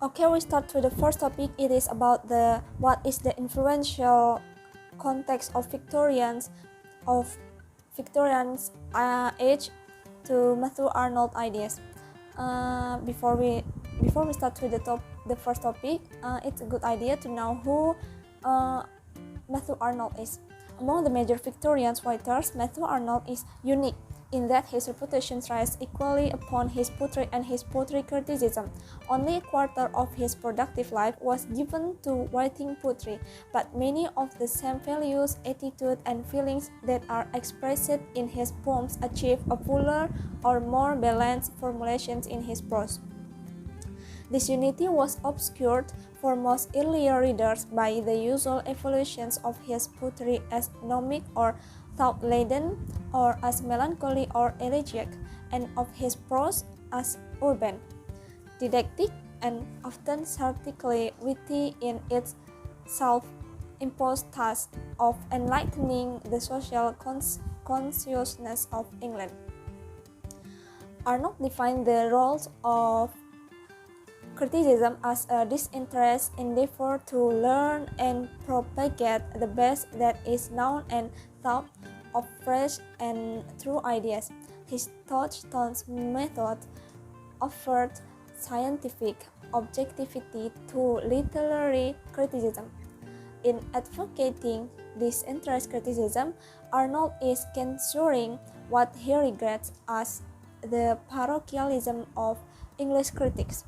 Okay, we start with the first topic. It is about what is the influential context of Victorians age to Matthew Arnold ideas. Before we start with the first topic, it's a good idea to know who Matthew Arnold is. Among the major Victorian writers, Matthew Arnold is unique in that his reputation rests equally upon his poetry and his poetry criticism. Only a quarter of his productive life was given to writing poetry, but many of the same values, attitudes, and feelings that are expressed in his poems achieve a fuller or more balanced formulations in his prose. This unity was obscured for most earlier readers by the usual evolutions of his poetry as gnomic or thought-laden, or as melancholy or elegiac, and of his prose as urban, didactic, and often satirically witty in its self-imposed task of enlightening the social consciousness of England. Arnold defined the roles of criticism as a disinterested endeavor to learn and propagate the best that is known and thought of fresh and true ideas. His touchstone method offered scientific objectivity to literary criticism. In advocating disinterested criticism, Arnold is censuring what he regards as the parochialism of English critics,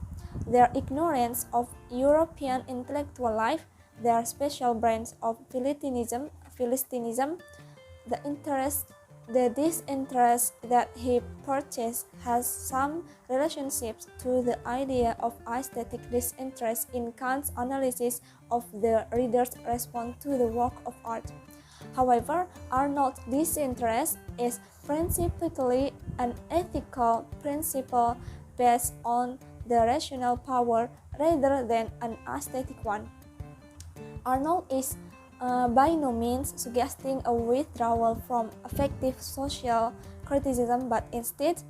their ignorance of European intellectual life, their special brands of Philistinism, the disinterest that he purchased has some relationships to the idea of aesthetic disinterest in Kant's analysis of the reader's response to the work of art. However, Arnold's disinterest is principally an ethical principle based on the rational power rather than an aesthetic one. Arnold is by no means suggesting a withdrawal from effective social criticism, but instead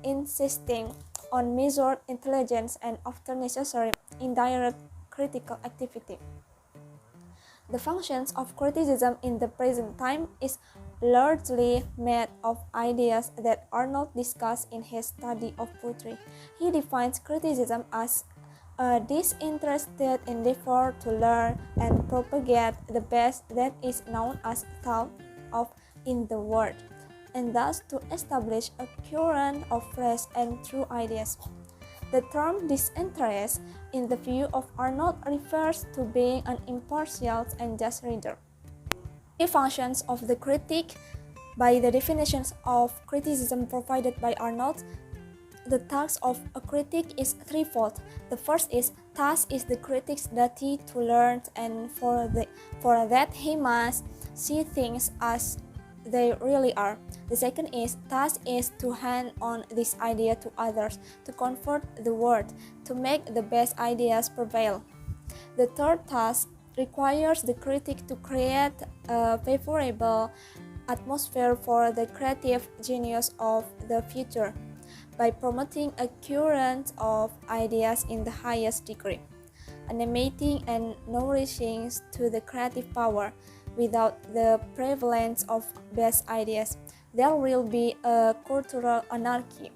insisting on measured intelligence and often necessary indirect critical activity. The functions of criticism in the present time is largely made of ideas that Arnold discussed in his study of poetry. He defines criticism as a disinterested endeavor to learn and propagate the best that is known as thought of in the world, and thus to establish a current of fresh and true ideas. The term disinterest, in the view of Arnold, refers to being an impartial and just reader. The functions of the critic, by the definitions of criticism provided by Arnold, the task of a critic is threefold. The first is, task is the critic's duty to learn, and for that he must see things as they really are. The second is, task is to hand on this idea to others, to comfort the world, to make the best ideas prevail. The third task requires the critic to create a favorable atmosphere for the creative genius of the future by promoting a current of ideas in the highest degree, animating and nourishing to the creative power. Without the prevalence of best ideas, there will be a cultural anarchy.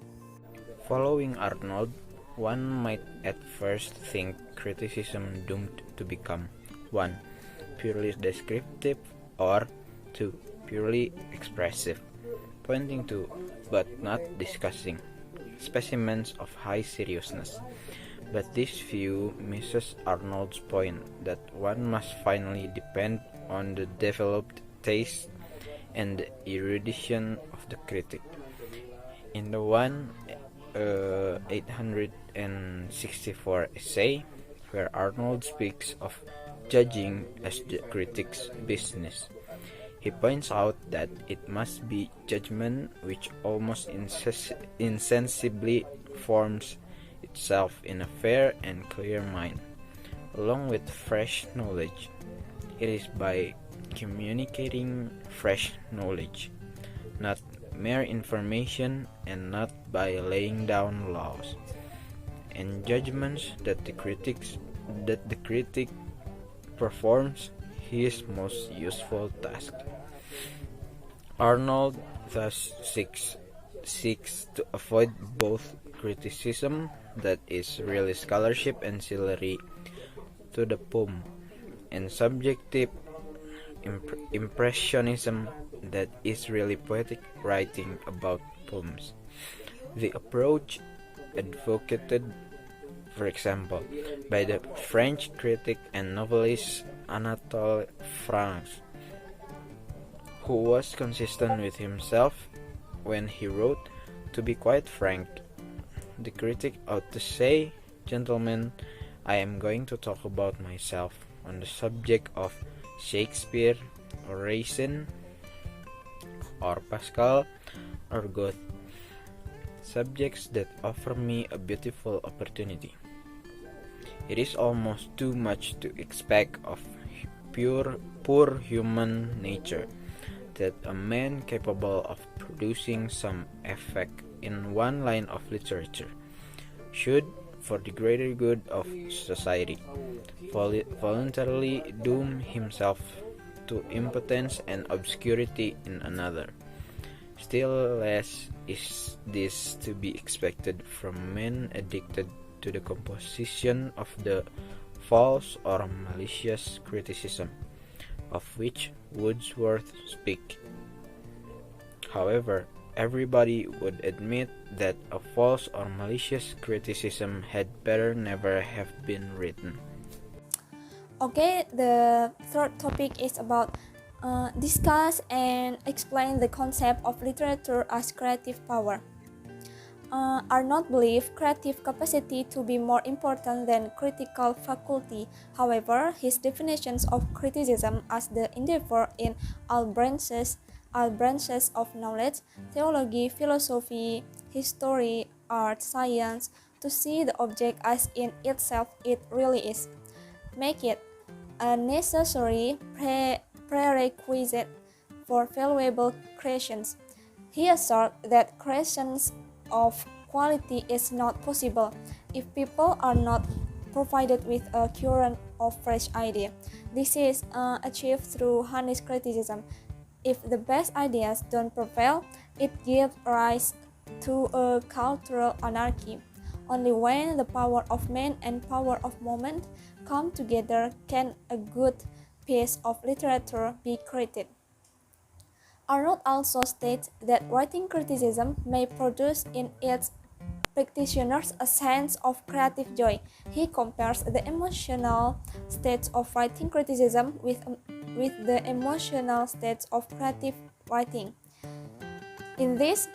Following Arnold, one might at first think criticism doomed to become 1. Purely descriptive, or 2. Purely expressive, pointing to, but not discussing, specimens of high seriousness. But this view misses Arnold's point that one must finally depend on the developed taste and the erudition of the critic. In the 864 essay, where Arnold speaks of judging as the critic's business, he points out that it must be judgment which almost insensibly forms itself in a fair and clear mind, along with fresh knowledge. It is by communicating fresh knowledge, not mere information, and not by laying down laws, and judgments that the critic performs his most useful task. Arnold thus seeks to avoid both criticism that is really scholarship and ancillary to the poem, and subjective impressionism that is really poetic writing about poems. The approach advocated, for example, by the French critic and novelist Anatole France, who was consistent with himself when he wrote, "To be quite frank, the critic ought to say, gentlemen, I am going to talk about myself on the subject of Shakespeare or Racine or Pascal or Goethe, subjects that offer me a beautiful opportunity. It is almost too much to expect of poor human nature that a man capable of producing some effect in one line of literature should, for the greater good of society, voluntarily doom himself to impotence and obscurity in another. Still less is this to be expected from men addicted to the composition of the false or malicious criticism, of which Wordsworth speaks. However, everybody would admit that a false or malicious criticism had better never have been written. Okay, the third topic is about discuss and explain the concept of literature as creative power. Arnold believed creative capacity to be more important than critical faculty. However, his definitions of criticism as the endeavor in all branches of knowledge, theology, philosophy, history, art, science, to see the object as in itself it really is, make it a necessary prerequisite for valuable creations. He asserts that creations of quality is not possible if people are not provided with a current of fresh idea. This is achieved through honest criticism. If the best ideas don't prevail, it gives rise to a cultural anarchy. Only when the power of man and power of moment come together can a good piece of literature be created. Arnold also states that writing criticism may produce in its practitioners a sense of creative joy. He compares the emotional states of writing criticism with the emotional states of creative writing. In this,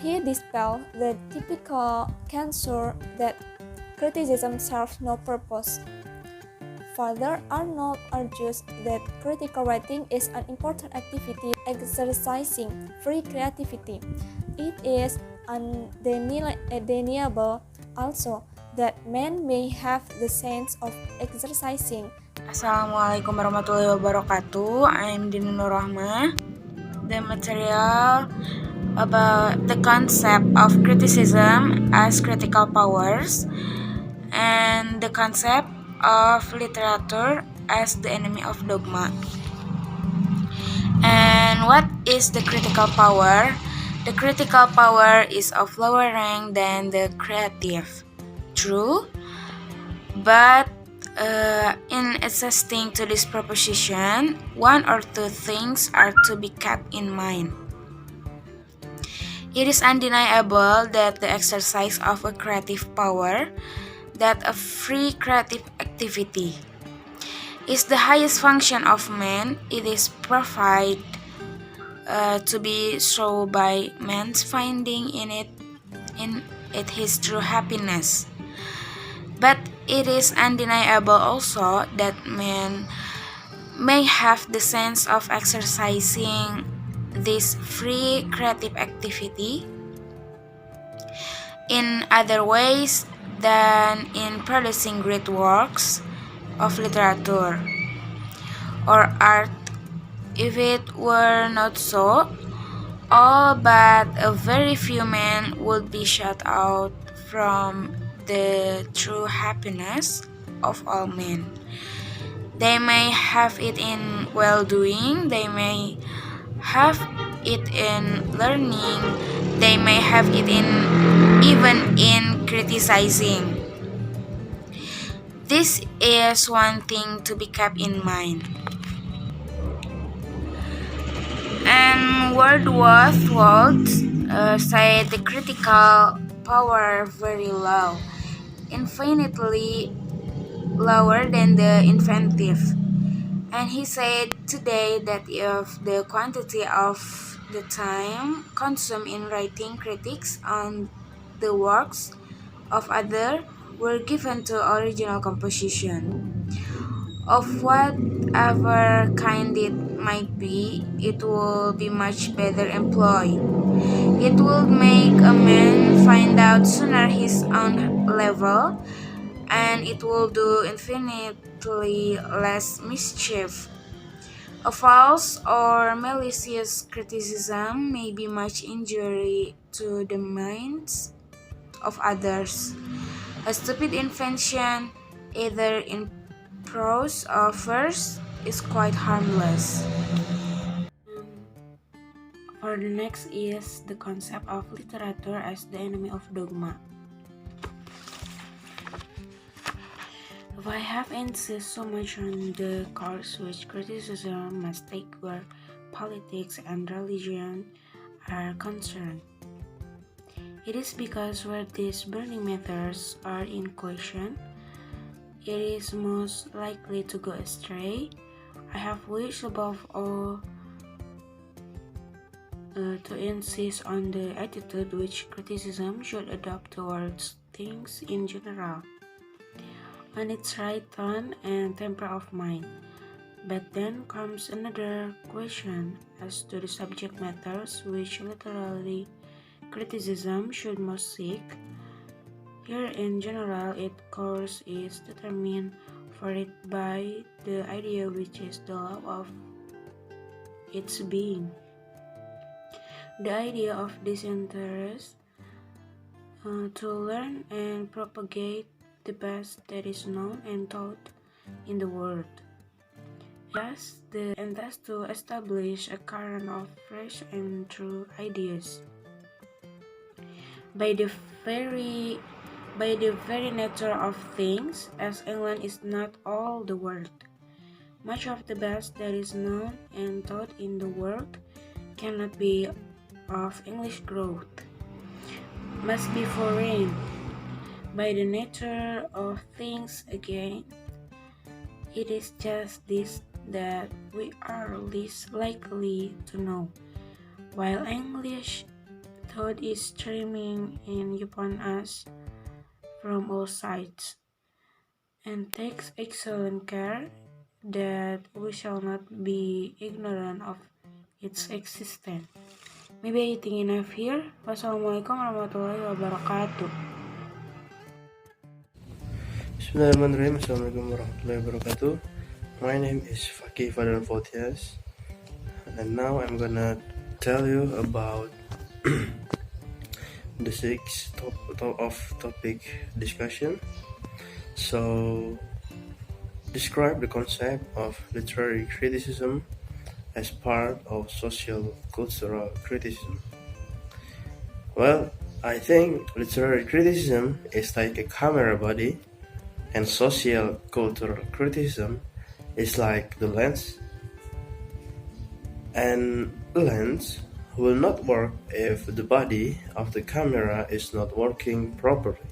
he dispels the typical cancer that criticism serves no purpose. Further, Arnold argues that critical writing is an important activity exercising free creativity. It is undeniable also that men may have the sense of exercising. Assalamualaikum warahmatullahi wabarakatuh. I'm Dini Nur Rahma. The material about the concept of criticism as critical powers and the concept of literature as the enemy of dogma. And what is the critical power? The critical power is of lower rank than the creative. True, but in assisting to this proposition, one or two things are to be kept in mind. It is undeniable that the exercise of a creative power, that a free creative activity, is the highest function of man. It is provided to be so by man's finding in it his true happiness. But it is undeniable also that man may have the sense of exercising this free creative activity in other ways than in producing great works of literature or art. If it were not so, all but a very few men would be shut out from the true happiness of all men. They may have it in well-doing, they may have it in learning, they may have it in even in criticizing. This is one thing to be kept in mind. And Wordsworth said the critical power very low, infinitely lower than the inventive. And he said today that if the quantity of the time consumed in writing critiques on the works of others were given to original composition, of whatever kind it might be, it will be much better employed. It will make a man find out sooner his own level, and it will do infinitely less mischief. A false or malicious criticism may be much injury to the minds of others. A stupid invention, either in prose or verse, is quite harmless. For the next is the concept of literature as the enemy of dogma. I have insisted so much on the course which criticism must take where politics and religion are concerned. It is because where these burning matters are in question, it is most likely to go astray. I have wished above all to insist on the attitude which criticism should adopt towards things in general, on its right tone and temper of mind. But then comes another question as to the subject matters which literary criticism should most seek. Here in general, its course is determined for it by the idea which is the law of its being. The idea of disinterest to learn and propagate the best that is known and taught in the world. And thus to establish a current of fresh and true ideas. By the very nature of things, as England is not all the world, much of the best that is known and taught in the world cannot be of English growth, must be foreign. By the nature of things again, it is just this that we are least likely to know, while English thought is streaming in upon us from all sides, and takes excellent care that we shall not be ignorant of its existence. Maybe I think enough here. Wassalamualaikum warahmatullahi wabarakatuh. Bismillahirrahmanirrahim. Assalamualaikum warahmatullahi wabarakatuh. My name is Fakih Fadal Fotias, and now I'm gonna tell you about the sixth topic discussion. So, describe the concept of literary criticism as part of social cultural criticism. Well, I think literary criticism is like a camera body, and social cultural criticism is like the lens. And the lens will not work if the body of the camera is not working properly.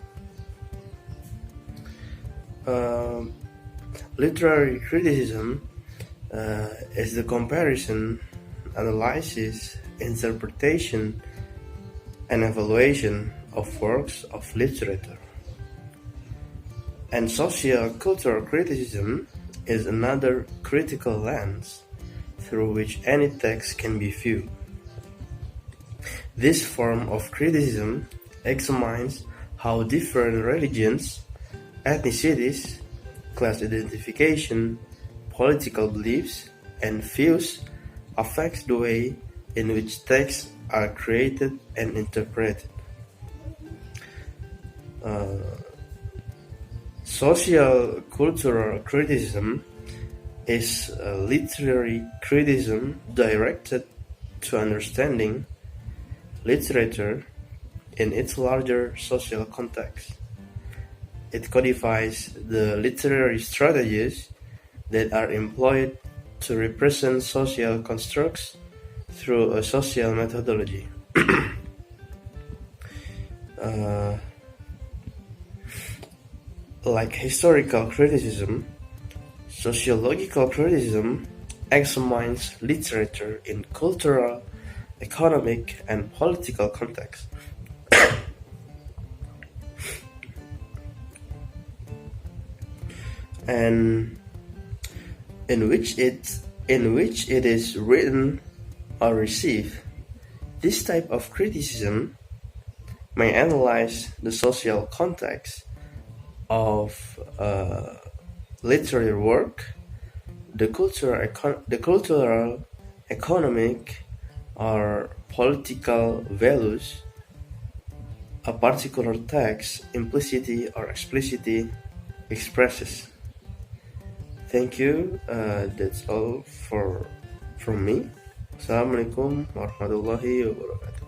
Literary criticism is the comparison, analysis, interpretation, and evaluation of works of literature. And social cultural criticism is another critical lens through which any text can be viewed. This form of criticism examines how different religions, ethnicities, class identification, political beliefs, and views affects the way in which texts are created and interpreted. Social cultural criticism is a literary criticism directed to understanding literature in its larger social context. It codifies the literary strategies that are employed to represent social constructs through a social methodology. Like historical criticism, sociological criticism examines literature in cultural, economic, and political contexts. And in which it is written or received. This type of criticism may analyze the social context of literary work, the cultural, economic, or political values a particular text implicitly or explicitly expresses. Thank you. That's all from me. Assalamualaikum warahmatullahi wabarakatuh.